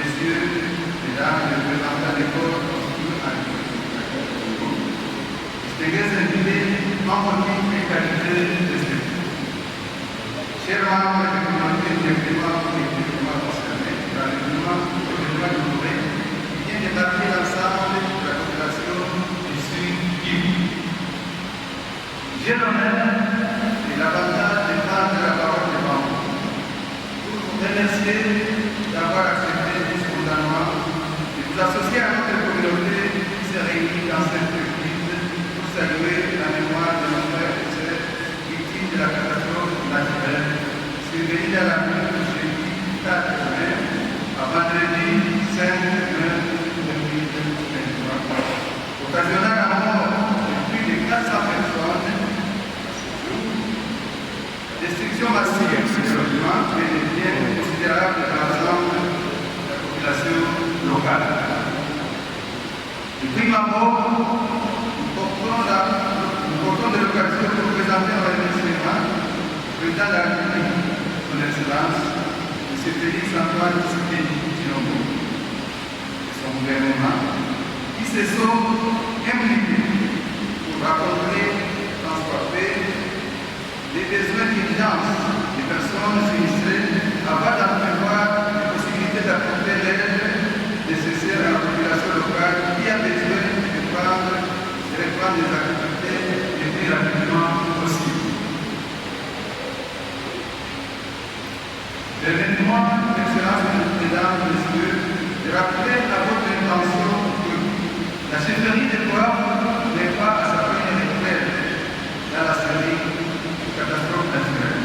messieurs, mesdames, les représentants d'école, distingués invités, membres et qualité de ce chers membres de la communauté directement concernés par le mouvement du Nouveau, qui vient de marquer l'ensemble de la population du Sud Kivu. J'ai l'honneur et l'avantage de prendre la parole devant vous pour vous remercier d'avoir accepté spontanément de vous associer à notre communauté qui s'est réunie dans cette église pour saluer la mémoire de nos frères et sœurs victimes de la catastrophe naturelle survenue dans la nuit de jeudi 4 mai à vendredi 5 mai 2023, occasionnant la mort de plus de 400 personnes. Destruction massive de logements et des biens considérables dans l'ensemble de la population locale. De prime abord, nous portons de l'occasion de vous présenter un remerciement au président de la République, son Excellence, M. Félix Antoine Tshisekedi Tshilombo, et son gouvernement, qui se sont impliqués pour rencontrer, transporter les besoins d'urgence des personnes sinistrées avant d'en prévoir les possibilités d'apporter l'aide nécessaire à la population locale qui a besoin de reprendre les activités le plus rapidement possible. Permettez-moi, Excellences, Mesdames, Messieurs, de rappeler à votre intention que la chefferie des Poivres n'est pas à sa première épreuve dans la série catastrophe naturelle.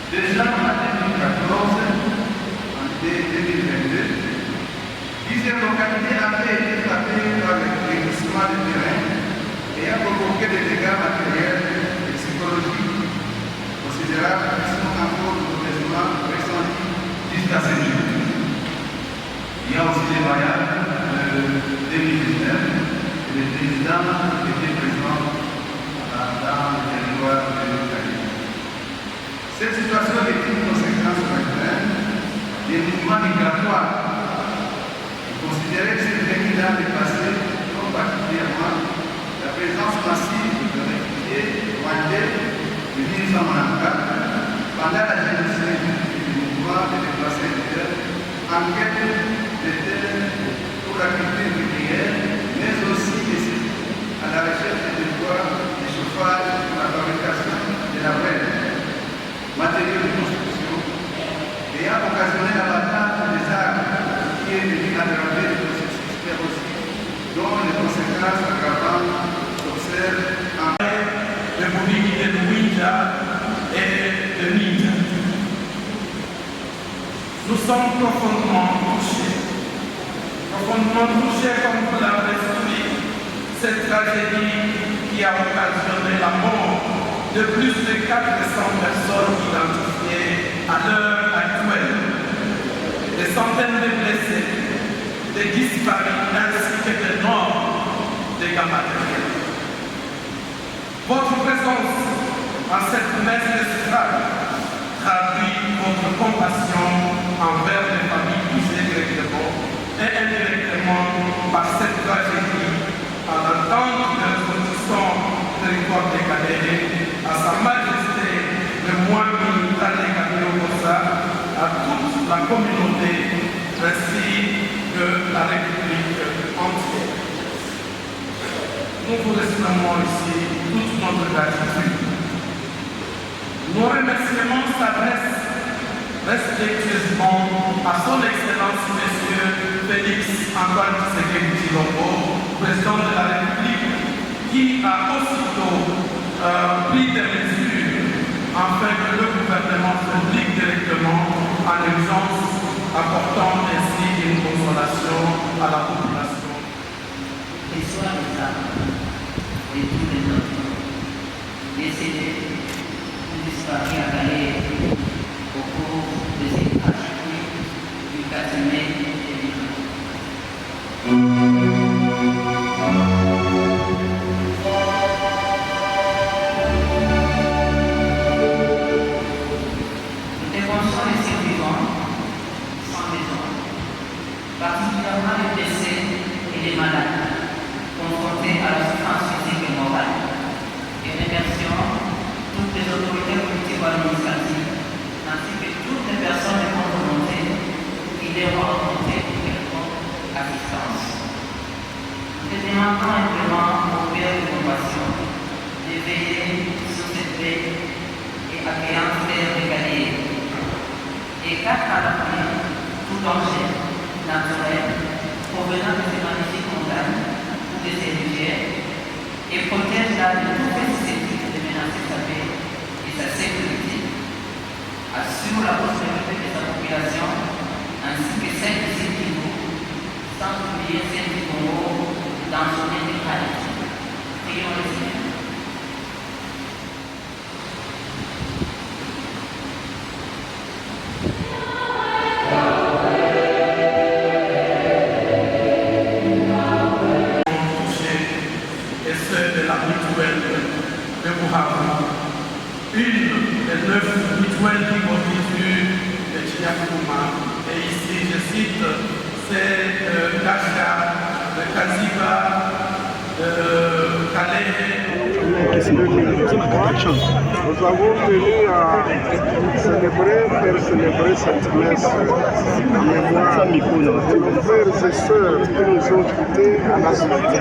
Déjà en 2014, en 2022, plusieurs localités avaient été frappées par les glissements de terrain et a provoqué des dégâts matériels et psychologiques considérables qui sont encore mauvaisement ressentis jusqu'à ce jour. Il y a aussi les voyages de 2019 et les présidents étaient présents dans le territoire de l'Italie. Cette situation est une conséquence majeure des mouvements migratoires. Considérer que ces pays-là dépassaient comme particulièrement la présence massive de réfugiés rwandais de 1994 pendant la génocide du mouvement des déplacés internes en quête de terres pour la culture ouvrière, mais aussi à la recherche de bois, de chauffage, pour la fabrication de la brève, matériaux de construction, et a occasionné l'abattage des arbres qui est venu aggraver le processus corrosif, dont les conséquences aggravantes s'observent en République de Luinja et de Ninja. Nous sommes profondément touchés comme vous l'avez souligné, cette tragédie qui a occasionné la mort de plus de 400 personnes identifiées à l'heure actuelle, des centaines de blessés, des disparus ainsi que d'énormes dégâts matériels. Votre présence en cette messe de suffrage traduit votre compassion envers les familles touchées directement et indirectement par cette tragédie en l'entente de ressortissants territoire des Cadérés, à Sa Majesté le moine militaire des Cadérés, à toute la communauté ainsi que la République entière. Nous vous exprimons ici toute notre gratitude. Nos remerciements s'adressent respectueusement à son Excellence Monsieur Félix Antoine Tshisekedi Tshilombo, président de la République, qui a aussitôt pris des mesures afin que le gouvernement s'implique directement en urgence, apportant ainsi une consolation à la population. Et soit l'État de tous les autres décédés ou disparus à Calais au cours de cette tragédie du 4 mai 2020. Nous dénonçons les survivants sans maison, des malades confrontés à la souffrance physique et morale. Et remercions toutes les autorités politiques ou administratives, ainsi que toutes les personnes de bonne volonté qui les ont apporté une quelconque assistance. Nous demandons simplement au Père de compassion de veiller sur cette paix et accueillante terre de Galilée. Et car à la pluie, tout danger naturel provenant de ces magnifiques montagnes ou de ces rivières, et protège-la de toute susceptible de menacer sa paix et sa sécurité. Assure la prospérité de sa population ainsi que celle de ses tribus, sans oublier celle du Congo dans son intégralité. Prions le Seigneur. Une des 9 mutuelles qui constituent le Tchiakouma. Et ici, je cite, c'est Dacha, Kaziba, Calais. Nous avons tenu à faire célébrer cette messe en mémoire de nos frères et sœurs qui nous ont quittés à la suite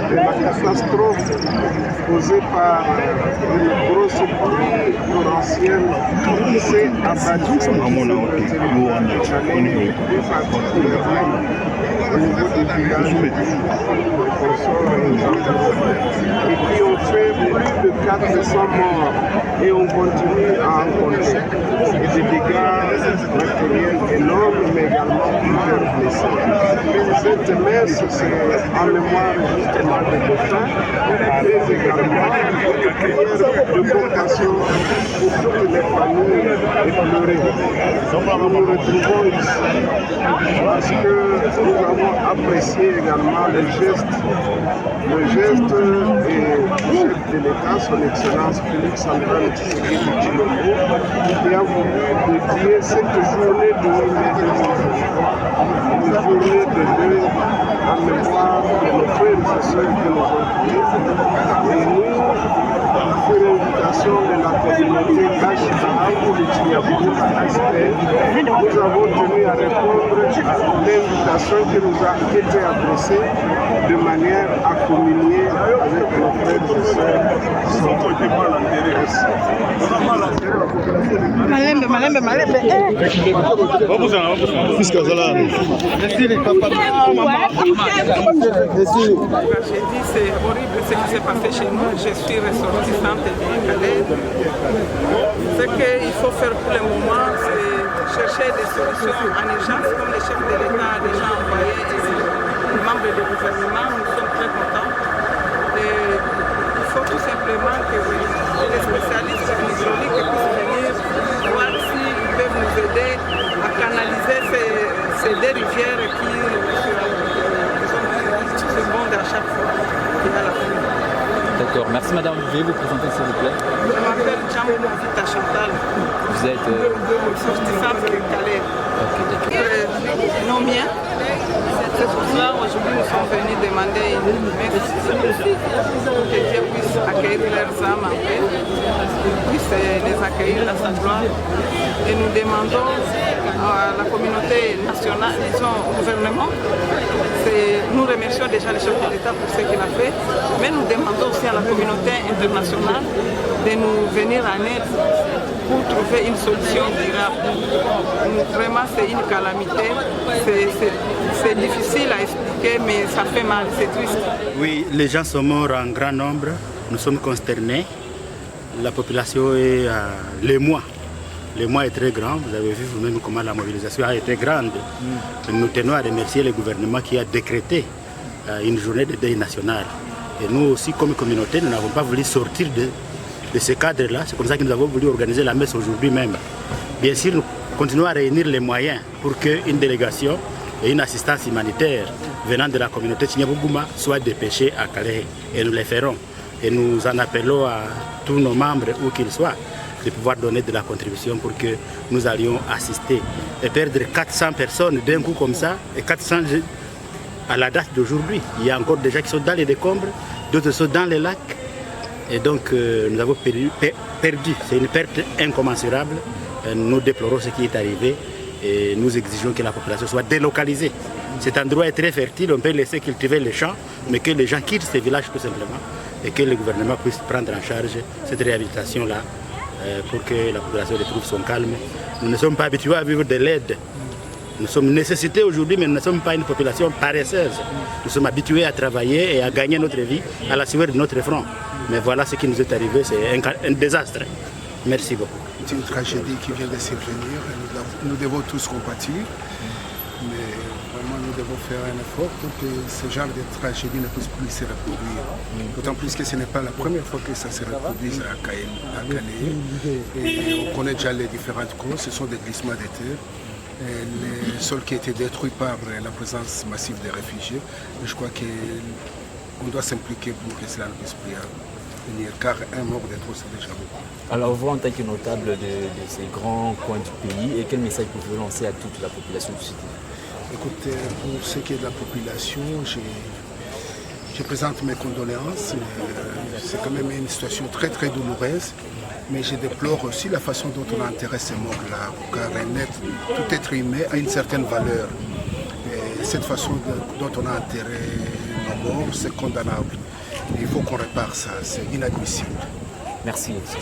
de la catastrophe causée par une grosse pluie torrentielle qui s'est abattue sur le territoire de Calais, plus particulièrement au niveau des villages et qui ont fait plus de 400 morts et on continue à en compter. Et des dégâts matériels énormes, mais également plusieurs blessés. Cette messe, c'est en mémoire justement de défunts, mais également une prière de vocation pour toutes les familles éplorées. Nous nous retrouvons ici parce que nous avons apprécié également le geste du chef de l'État, son Excellence Félix Antoine Tshisekedi Tshilombo, qui a voulu dédier cette journée de une journée de deuil en mémoire de nos frères et sœurs qui nous ont tués. Et nous, sur l'invitation de la communauté Kachibara ou de Tchiabou, nous avons tenu à répondre à l'invitation qui nous a été adressée de manière à communier avec nos frères et sœurs qui sont J'ai dit c'est horrible ce qui s'est passé chez nous. Je suis ressortissante de Calais. Ce qu'il faut faire pour le moment, c'est chercher des solutions en urgence, comme le chef de l'État a déjà envoyé les membres du gouvernement. Nous sommes très contents. Et il faut tout simplement que les spécialistes en hydraulique puissent venir voir s'ils peuvent nous aider à canaliser ces deux rivières qui seconde à chaque fois qu'il y a la pluie. D'accord, merci madame. Veuillez vous présenter s'il vous plaît. Je m'appelle Djamou Vita Chantal. Vous êtes sortissante de Calais. Non miens. C'est pour cela aujourd'hui nous sommes venus demander une messe pour que Dieu puisse accueillir leurs âmes en paix, puisse les accueillir à sa gloire. Et nous demandons à la communauté nationale, disons au gouvernement, nous remercions déjà le chef de l'État pour ce qu'il a fait, mais nous demandons aussi à la communauté internationale de nous venir en aide pour trouver une solution durable. Vraiment, c'est une calamité, c'est difficile à expliquer, mais ça fait mal, c'est triste. Oui, les gens sont morts en grand nombre, nous sommes consternés. La population est l'émoi. L'émoi est très grand, vous avez vu vous-même comment la mobilisation a été grande. Nous tenons à remercier le gouvernement qui a décrété une journée de deuil national. Et nous aussi, comme communauté, nous n'avons pas voulu sortir de ce cadre-là. C'est comme ça que nous avons voulu organiser la messe aujourd'hui même. Bien sûr, nous continuons à réunir les moyens pour qu'une délégation et une assistance humanitaire venant de la communauté Tchignabougouma soit dépêchée à Calais. Et nous les ferons. Et nous en appelons à tous nos membres, où qu'ils soient, de pouvoir donner de la contribution pour que nous allions assister. Et perdre 400 personnes d'un coup comme ça, et 400 à la date d'aujourd'hui. Il y a encore des gens qui sont dans les décombres, d'autres sont dans les lacs. Et donc nous avons perdu. C'est une perte incommensurable. Nous déplorons ce qui est arrivé et nous exigeons que la population soit délocalisée. Cet endroit est très fertile, on peut laisser cultiver les champs, mais que les gens quittent ces villages tout simplement et que le gouvernement puisse prendre en charge cette réhabilitation-là pour que la population retrouve son calme. Nous ne sommes pas habitués à vivre de l'aide. Nous sommes nécessités aujourd'hui, mais nous ne sommes pas une population paresseuse. Nous sommes habitués à travailler et à gagner notre vie à la sueur de notre front. Mais voilà ce qui nous est arrivé, c'est un désastre. Merci beaucoup. C'est une tragédie qui vient de survenir. Nous devons tous compatir, mais vraiment nous devons faire un effort pour que ce genre de tragédie ne puisse plus se reproduire. D'autant plus que ce n'est pas la première fois que ça se reproduit à Calais. Et on connaît déjà les différentes causes, ce sont des glissements de terre. Les sols qui étaient détruits par la présence massive des réfugiés. Et je crois qu'on doit s'impliquer pour que cela ne puisse plus venir, car un mort de trop, c'est déjà beaucoup. Alors vous, en tant que notable de ces grands coins du pays, et quel message pouvez-vous lancer à toute la population du sud? Écoutez, pour ce qui est de la population, je présente mes condoléances. C'est quand même une situation très très douloureuse. Mais je déplore aussi la façon dont on a enterré ces morts-là, car tout être humain a une certaine valeur. Et cette façon dont on a enterré nos morts, c'est condamnable. Il faut qu'on répare ça, c'est inadmissible. Merci. Merci.